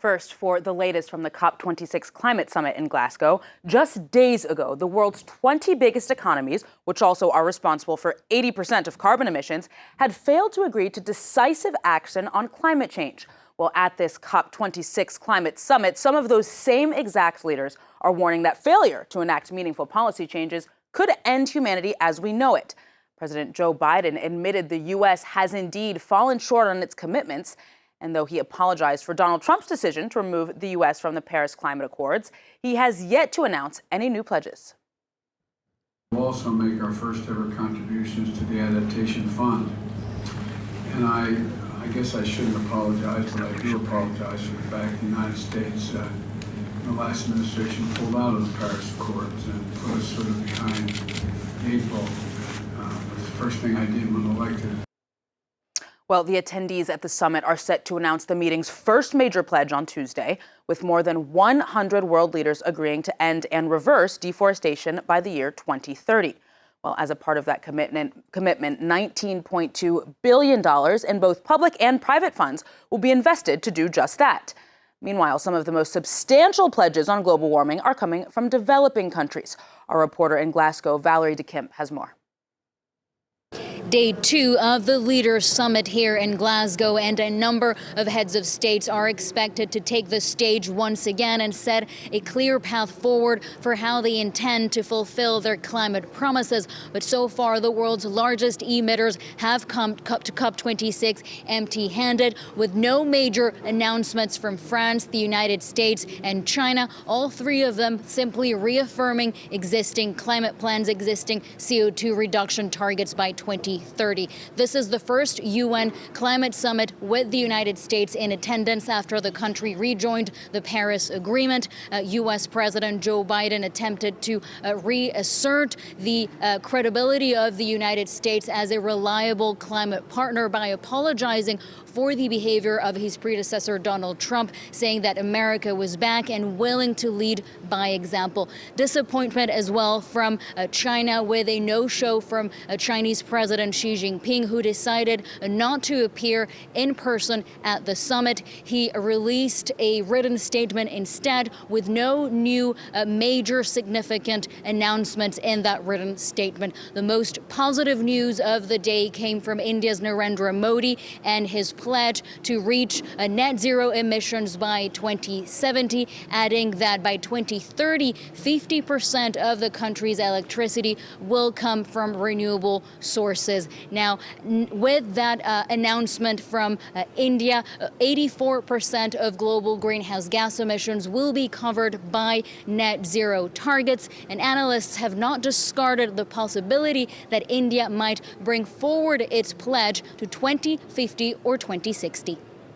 First, for the latest from the COP26 Climate Summit in Glasgow, just days ago, the world's 20 biggest economies, which also are responsible for 80% of carbon emissions, had failed to agree to decisive action on climate change. Well, at this COP26 Climate Summit, some of those same exact leaders are warning that failure to enact meaningful policy changes could end humanity as we know it. President Joe Biden admitted the U.S. has indeed fallen short on its commitments. And though he apologized for Donald Trump's decision to remove the U.S. from the Paris Climate Accords, he has yet to announce any new pledges. We'll also make our first ever contributions to the Adaptation Fund. And I guess I shouldn't apologize, but I do apologize for the fact the United States, in the last administration, pulled out of the Paris Accords and put us sort of behind the eight ball. It was the first thing I did when elected. Well, the attendees at the summit are set to announce the meeting's first major pledge on Tuesday, with more than 100 world leaders agreeing to end and reverse deforestation by the year 2030. Well, as a part of that commitment, $19.2 billion in both public and private funds will be invested to do just that. Meanwhile, some of the most substantial pledges on global warming are coming from developing countries. Our reporter in Glasgow, Valerie Dekimpe, has more. Day 2 of the Leaders Summit here in Glasgow, and a number of heads of states are expected to take the stage once again and set a clear path forward for how they intend to fulfill their climate promises. But so far, the world's largest emitters have come to COP26 empty-handed, with no major announcements from France, the United States, and China, all three of them simply reaffirming existing climate plans, existing CO2 reduction targets by 2030. This is the first UN climate summit with the United States in attendance after the country rejoined the Paris Agreement. U.S. President Joe Biden attempted to reassert the credibility of the United States as a reliable climate partner by apologizing for the behavior of his predecessor, Donald Trump, saying that America was back and willing to lead by example. Disappointment as well from China, with a no-show from Chinese President Xi Jinping, who decided not to appear in person at the summit. He released a written statement instead, with no new major significant announcements in that written statement. The most positive news of the day came from India's Narendra Modi and his pledge to reach net zero emissions by 2070, adding that by 2030, 50% of the country's electricity will come from renewable sources. Now, with that announcement from India, 84% of global greenhouse gas emissions will be covered by net zero targets, and analysts have not discarded the possibility that India might bring forward its pledge to 2050 or 2060.